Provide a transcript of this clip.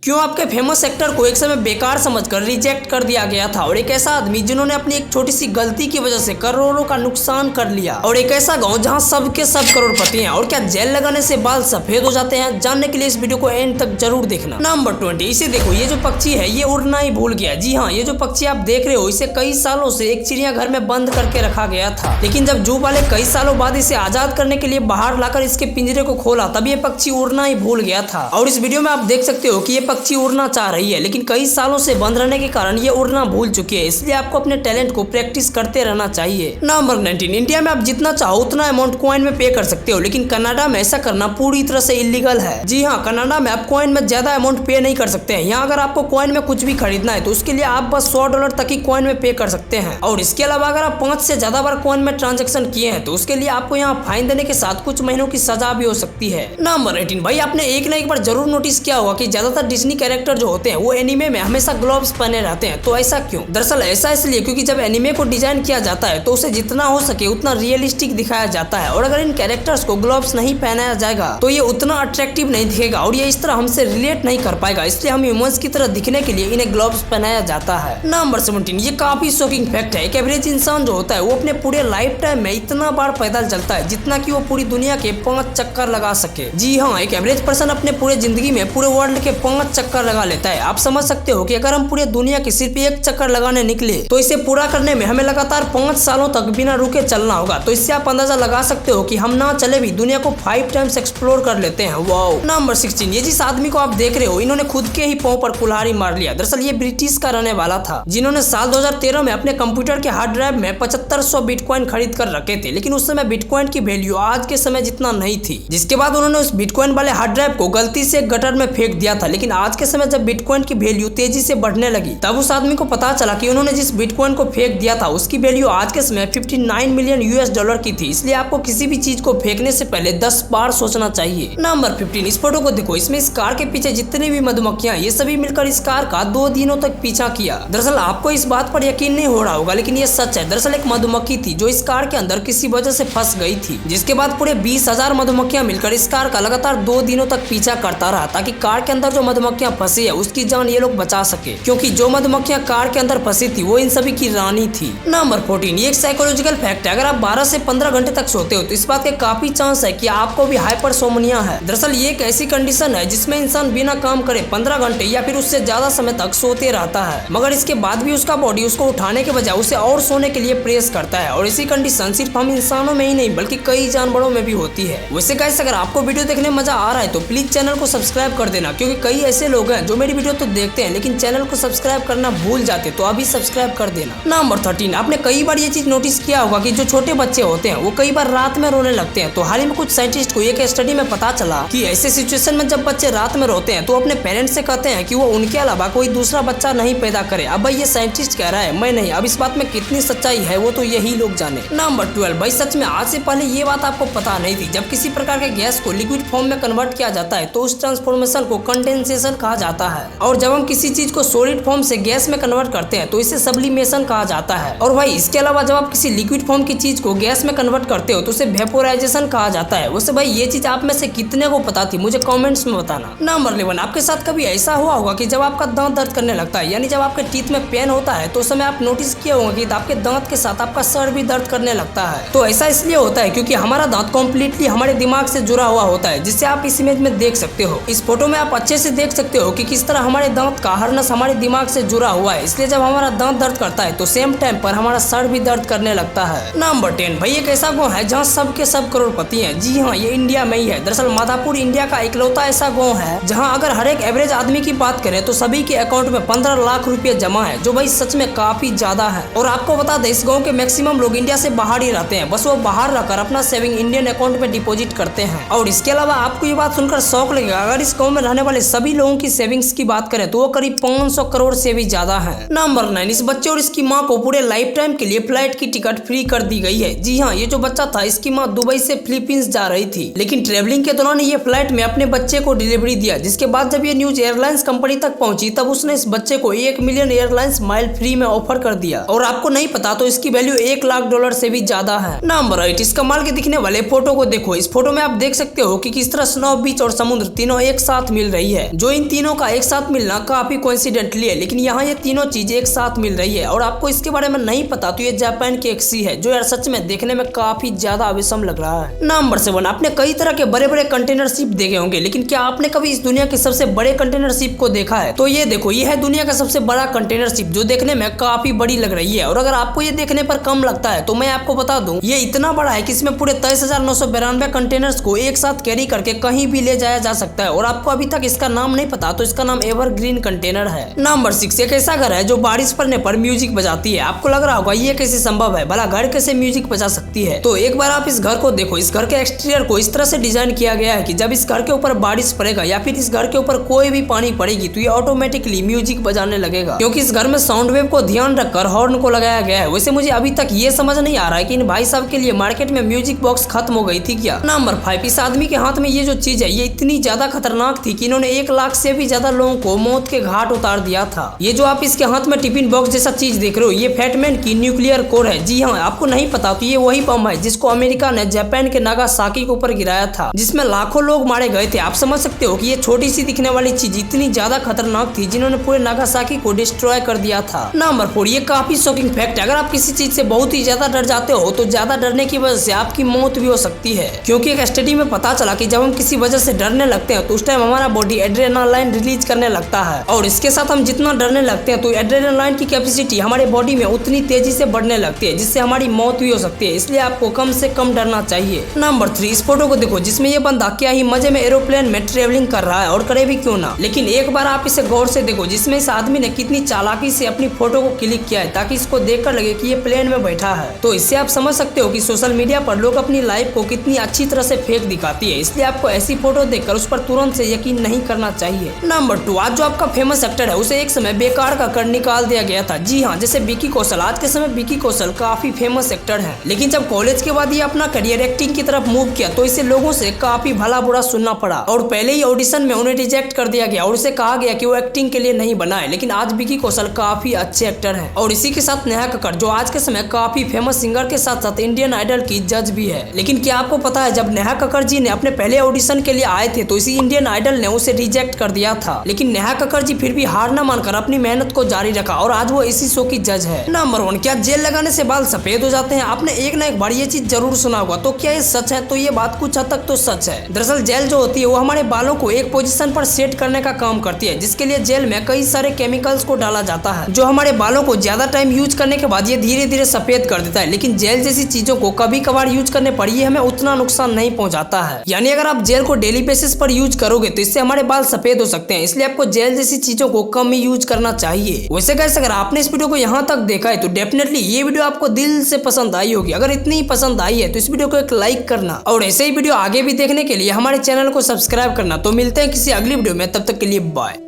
क्यों आपके famous actor को एक समय बेकार समझकर रिजेक्ट कर दिया गया था और एक ऐसा आदमी जिन्होंने अपनी एक छोटी सी गलती की वजह से करोड़ों का नुकसान कर लिया और एक ऐसा गांव जहां सबके सब करोड़पति हैं और क्या जेल लगाने से बाल सफेद हो जाते हैं। जानने के लिए इस वीडियो को एंड तक जरूर देखना। नंबर 20, इसे देखो, ये जो पक्षी है ये उड़ना ही भूल गया। जी हाँ, ये जो पक्षी आप देख रहे हो इसे कई सालों से एक चिड़ियाघर में बंद करके रखा गया था, लेकिन जब जू वाले कई सालों बाद इसे आजाद करने के लिए बाहर लाकर इसके पिंजरे को खोला तब ये पक्षी उड़ना ही भूल गया था। और इस वीडियो में आप देख सकते हो कि ये पक्षी उड़ना चाह रही है, लेकिन कई सालों से बंद रहने के कारण ये उड़ना भूल चुकी है। इसलिए आपको अपने टैलेंट को प्रैक्टिस करते रहना चाहिए। नंबर 19, इंडिया में आप जितना चाहो उतना अमाउंट कॉइन में पे कर सकते हो, लेकिन कनाडा में ऐसा करना पूरी तरह से इलीगल है। जी हाँ, कनाडा में आप कॉइन में ज्यादा अमाउंट पे नहीं कर सकते हैं। यहाँ अगर आपको कॉइन में कुछ भी खरीदना है तो उसके लिए आप बस $100 तक ही कॉइन में पे कर सकते हैं। और इसके अलावा अगर आप 5 से ज्यादा बार कॉइन में ट्रांजेक्शन किए हैं तो उसके लिए आपको यहाँ फाइन देने के साथ कुछ महीनों की सजा भी हो सकती है। नंबर 18, भाई आपने एक ना एक बार जरूर नोटिस किया होगा कि ज्यादातर डिज्नी कैरेक्टर जो होते हैं वो एनिमे में हमेशा ग्लोव्स पहने रहते हैं। तो ऐसा क्यों? दरअसल ऐसा इसलिए क्योंकि जब एनिमे को डिजाइन किया जाता है तो उसे जितना हो सके उतना रियलिस्टिक दिखाया जाता है, और अगर इन कैरेक्टर्स को ग्लोव्स नहीं पहनाया जाएगा तो ये उतना अट्रैक्टिव नहीं दिखेगा और ये इस तरह हमसे रिलेट नहीं कर पाएगा। इसलिए हम ह्यूमंस की तरह दिखने के लिए इन्हें ग्लोव्स पहनाया जाता है। नंबर 17, ये काफी शॉकिंग फैक्ट है। एक एवरेज इंसान जो होता है वो अपने पूरे लाइफ टाइम में इतना बार पैदल चलता है जितना कि वो पूरी दुनिया के 5 चक्कर लगा सके। जी हाँ, एक एवरेज पर्सन अपने पूरे जिंदगी में पूरे वर्ल्ड के 5 चक्कर लगा लेता है। आप समझ सकते हो कि अगर हम पूरे दुनिया के सिर्फ एक चक्कर लगाने निकले तो इसे पूरा करने में हमें लगातार 5 सालों तक बिना रुके चलना होगा। तो इससे आप अंदाजा लगा सकते हो कि हम ना चले भी दुनिया को 5 टाइम्स एक्सप्लोर कर लेते हैं। वाओ। नंबर 16, ये जिस आदमी को आप देख रहे हो इन्होंने खुद के ही पांव पर कुल्हाड़ी मार लिया। दरअसल ये ब्रिटिश का रहने वाला था जिन्होंने साल 2013 में अपने कंप्यूटर के हार्ड ड्राइव में 7500 बिटकॉइन खरीद कर रखे थे, लेकिन उस समय बिटकॉइन की वैल्यू आज के समय जितना नहीं थी। जिसके बाद उन्होंने उस बिटकॉइन वाले हार्ड ड्राइव को गलती से गटर में फेंक दिया था, लेकिन आज के समय जब बिटकॉइन की वैल्यू तेजी से बढ़ने लगी तब उस आदमी को पता चला कि उन्होंने जिस बिटकॉइन को फेंक दिया था उसकी वैल्यू आज के समय $59 मिलियन की थी। इसलिए आपको किसी भी चीज को फेंकने से पहले 10 बार सोचना चाहिए। नंबर 15, इस फोटो को देखो, इसमें इस कार के पीछे जितनी भी मधुमक्खियां ये सभी मिलकर इस कार का 2 दिनों तक पीछा किया। दरअसल आपको इस बात पर यकीन नहीं हो रहा होगा, लेकिन ये सच है। दरअसल एक मधुमक्खी थी जो इस कार के अंदर किसी वजह से फंस गई थी, जिसके बाद पूरे 20,000 मधुमक्खियां मिलकर इस कार का लगातार 2 दिनों तक पीछा करता रहा ताकि कार के अंदर जो मधुमक्खियां फंसी है उसकी जान ये लोग बचा सके, क्योंकि जो मधुमक्खियां कार के अंदर फंसी थी वो इन सभी की रानी थी। नंबर 14, ये एक साइकोलॉजिकल फैक्ट है। अगर आप 12 से 15 घंटे तक सोते हो तो इस बात के काफी चांस है कि आपको भी हाइपरसोमनिया है। दरअसल ये एक ऐसी कंडीशन है जिसमें इंसान बिना काम करे 15 घंटे या फिर उससे ज्यादा समय तक सोते रहता है, मगर इसके बाद भी उसका बॉडी उसको उठाने के बजाय उसे और सोने के लिए प्रेस करता है। और इसी कंडीशन सिर्फ हम इंसानों में ही नहीं बल्कि कई जानवरों में भी होती है। वैसे गाइस, अगर आपको वीडियो देखने में मजा आ रहा है तो प्लीज चैनल को सब्सक्राइब कर देना, क्योंकि कई ऐसे लोग हैं जो मेरी वीडियो तो देखते हैं लेकिन चैनल को सब्सक्राइब करना भूल जाते, तो अभी सब्सक्राइब कर देना। नंबर 13, आपने कई बार ये चीज नोटिस किया होगा कि जो छोटे बच्चे होते हैं वो कई बार रात में रोने लगते हैं। तो हाल ही में कुछ साइंटिस्ट को एक स्टडी में पता चला कि ऐसे सिचुएशन में जब बच्चे रात में रोते हैं तो अपने पेरेंट्स से कहते हैं कि वो उनके अलावा कोई दूसरा बच्चा नहीं पैदा करे। अब भाई ये साइंटिस्ट कह रहा है, मैं नहीं। अब इस बात में कितनी सच्चाई है वो तो यही लोग जाने। नंबर 12, भाई सच में आज से पहले ये बात आपको पता नहीं थी, जब किसी प्रकार के गैस को लिक्विड फॉर्म में कन्वर्ट किया जाता है तो उस ट्रांसफॉर्मेशन को कंडेंसेशन कहा जाता है, और जब हम किसी चीज को सॉलिड फॉर्म से गैस में कन्वर्ट करते हैं तो इसे सब्लिमेशन कहा जाता है। और भाई इसके अलावा जब आप किसी लिक्विड फॉर्म की चीज को गैस में कन्वर्ट करते हो तो उसे वेपोराइजेशन कहा जाता है। वैसे भाई ये चीज आप में से कितने को पता थी, मुझे कमेंट्स में बताना। नंबर 11, आपके साथ कभी ऐसा हुआ होगा कि जब आपका दांत दर्द करने लगता है, यानी जब आपके टीथ में पेन होता है तो उस समय आप नोटिस किए होंगे कि आपके दांत के साथ आपका सर भी दर्द करने लगता है। तो ऐसा इसलिए होता है क्योंकि हमारा दांत कम्प्लीटली हमारे दिमाग से जुड़ा हुआ होता है, जिससे आप इस इमेज में देख सकते हो। इस फोटो में आप अच्छे से देख सकते हो कि किस तरह हमारे दांत का हर नस हमारे दिमाग से जुड़ा हुआ है। इसलिए जब हमारा दांत दर्द करता है तो सेम टाइम पर हमारा सर भी दर्द करने लगता है। नंबर 10, भाई एक ऐसा गाँव है जहाँ सबके सब करोड़पति हैं। जी हाँ, ये इंडिया में ही है। दरअसल माधापुर इंडिया का इकलौता ऐसा गाँव है जहाँ अगर हर एक एवरेज आदमी की बात करें तो सभी के अकाउंट में 15 लाख रुपए जमा है, जो भाई सच में काफी ज्यादा है। और आपको बता दें, इस गाँव के मैक्सिमम लोग इंडिया से बाहर ही रहते हैं, बस वो बाहर रहकर अपना सेविंग इंडियन अकाउंट में डिपोजिट करते हैं। और इसके अलावा आपको ये बात सुनकर शौक लगेगा, अगर इस गाँव में रहने वाले सभी लोगों की सेविंग्स की बात करें तो वो करीब 500 करोड़ से भी ज्यादा है। नंबर 9, इस बच्चे और इसकी माँ को पूरे लाइफ टाइम के लिए फ्लाइट की टिकट फ्री कर दी गई है। जी हाँ, ये जो बच्चा था इसकी माँ दुबई से फिलीपींस जा रही थी, लेकिन ट्रेवलिंग के दौरान ये फ्लाइट में अपने बच्चे को डिलीवरी दिया, जिसके बाद जब ये न्यूज एयरलाइंस कंपनी तक पहुंची तब उसने इस बच्चे को 1 मिलियन एयरलाइंस माइल फ्री में ऑफर कर दिया। और आपको नहीं पता तो इसकी वैल्यू $1 लाख से भी ज्यादा है। नंबर 8, इस कमाल के दिखने वाले फोटो को देखो। इस फोटो में आप देख सकते हो कि किस तरह स्नो, बीच और समुद्र तीनों एक साथ मिल रही है, जो जो इन तीनों का एक साथ मिलना काफी कोइंसिडेंटली है, लेकिन यहाँ ये तीनों चीजें एक साथ मिल रही है और आपको इसके बारे में नहीं पता तो ये जापान की एक सी है जो यार सच में देखने में काफी ज्यादा विषम लग रहा है। नंबर 7, आपने कई तरह के बड़े बड़े कंटेनर शिप देखे होंगे, लेकिन क्या आपने कभी इस दुनिया के सबसे बड़े कंटेनर शिप को देखा है? तो ये देखो, ये है दुनिया का सबसे बड़ा कंटेनर शिप जो देखने में काफी बड़ी लग रही है। और अगर आपको ये देखने पर कम लगता है तो मैं आपको बता दूं ये इतना बड़ा है कि इसमें पूरे 23,992 कंटेनर्स को एक साथ कैरी करके कहीं भी ले जाया जा सकता है। और आपको अभी तक इसका नाम नहीं पता तो इसका नाम एवरग्रीन कंटेनर है। नंबर 6, एक ऐसा घर है जो बारिश पड़ने पर म्यूजिक बजाती है। आपको लग रहा होगा ये कैसे संभव है, भला घर कैसे म्यूजिक बजा सकती है? तो एक बार आप इस घर को देखो। इस घर के एक्सटीरियर को इस तरह से डिजाइन किया गया है कि जब इस घर के ऊपर बारिश पड़ेगा या फिर इस घर के ऊपर कोई भी पानी पड़ेगी तो ये ऑटोमेटिकली म्यूजिक बजाने लगेगा, क्योंकि इस घर में साउंड वेव को ध्यान रखकर हॉर्न को लगाया गया है। वैसे मुझे अभी तक ये समझ नहीं आ रहा है कि इन भाई साहब के लिए मार्केट में म्यूजिक बॉक्स खत्म हो गई थी क्या? नंबर 5, इस आदमी के हाथ में ये जो चीज है ये इतनी ज्यादा खतरनाक थी कि इन्होंने 1 लाख से भी ज्यादा लोगों को मौत के घाट उतार दिया था। ये जो आप इसके हाथ में टिफिन बॉक्स जैसा चीज देख रहे हो ये फैटमैन की न्यूक्लियर कोर है। जी हाँ, आपको नहीं पता तो ये वही बम है जिसको अमेरिका ने जापान के नागासाकी के ऊपर गिराया था, जिसमें लाखों लोग मारे गए थे। आप समझ सकते हो कि ये छोटी सी दिखने वाली चीज इतनी ज्यादा खतरनाक थी जिन्होंने पूरे नागासाकी को डिस्ट्रॉय कर दिया था। नंबर 4, ये काफी शॉकिंग फैक्ट है। अगर आप किसी चीज से बहुत ही ज्यादा डर जाते हो तो ज्यादा डरने की वजह से आपकी मौत भी हो सकती है, क्योंकि एक स्टडी में पता चला कि जब हम किसी वजह से डरने लगते हैं तो उस टाइम हमारा बॉडी एड्रेनालाइन रिलीज करने लगता है और इसके साथ हम जितना डरने लगते हैं तो एड्रेनालाइन की कैपेसिटी हमारे बॉडी में उतनी तेजी से बढ़ने लगती है जिससे हमारी मौत भी हो सकती है। इसलिए आपको कम से कम डरना चाहिए। नंबर 3, इस फोटो को देखो जिसमें ये बंदा क्या ही मजे में एरोप्लेन में ट्रेवलिंग कर रहा है, और करे भी क्यों ना, लेकिन एक बार आप इसे गौर से देखो जिसमें इस आदमी ने कितनी चालाकी से अपनी फोटो को क्लिक किया है ताकि इसको देखकर लगे कि ये प्लेन में बैठा है। तो इससे आप समझ सकते हो कि सोशल मीडिया पर लोग अपनी लाइफ को कितनी अच्छी तरह से फेक दिखाती है, इसलिए आपको ऐसी फोटो देखकर उस पर तुरंत से यकीन नहीं करना चाहिए। नंबर 2, आज जो आपका फेमस एक्टर है उसे एक समय बेकार का कर निकाल दिया गया था। जी हाँ, जैसे विकी कौशल। आज के समय विकी कौशल काफी फेमस एक्टर है, लेकिन जब कॉलेज के बाद ये अपना करियर एक्टिंग की तरफ मूव किया तो इसे लोगों से काफी भला बुरा सुनना पड़ा और पहले ही ऑडिशन में उन्हें रिजेक्ट कर दिया गया और उसे कहा गया कि वो एक्टिंग के लिए नहीं बना है। लेकिन आज विकी कौशल काफी अच्छे एक्टर है। और इसी के साथ नेहा कक्कड़ जो आज के समय काफी फेमस सिंगर के साथ साथ इंडियन आइडल की जज भी है। लेकिन क्या आपको पता है जब नेहा कक्कड़ जी ने अपने पहले ऑडिशन के लिए आए थे तो इसी इंडियन आइडल ने उसे रिजेक्ट कर दिया था, लेकिन नेहा कक्कड़ जी फिर भी हार न मानकर अपनी मेहनत को जारी रखा और आज वो इसी शो की जज है। नंबर 1, क्या जेल लगाने से बाल सफेद हो जाते हैं? आपने एक ना एक बार ये चीज जरूर सुना होगा। तो क्या ये सच है? तो ये बात कुछ हद तक तो सच है। दरअसल जेल जो होती है वो हमारे बालों को एक पोजीशन पर सेट करने का काम करती है, जिसके लिए जेल में कई सारे केमिकल्स को डाला जाता है जो हमारे बालों को ज्यादा टाइम यूज करने के बाद ये धीरे धीरे सफेद कर देता है। लेकिन जेल जैसी चीजों को कभी कभार यूज करने पर ये हमें उतना नुकसान नहीं पहुंचाता है। यानी अगर आप जेल को डेली बेसिस पर यूज करोगे तो इससे हमारे बाल सफेद हो सकते हैं, इसलिए आपको जेल जैसी चीजों को कम ही यूज करना चाहिए। वैसे गाइस, अगर आपने इस वीडियो को यहाँ तक देखा है तो डेफिनेटली ये वीडियो आपको दिल से पसंद आई होगी। अगर इतनी ही पसंद आई है तो इस वीडियो को एक लाइक करना और ऐसे ही वीडियो आगे भी देखने के लिए हमारे चैनल को सब्सक्राइब करना। तो मिलते हैं किसी अगली वीडियो में, तब तक के लिए बाय।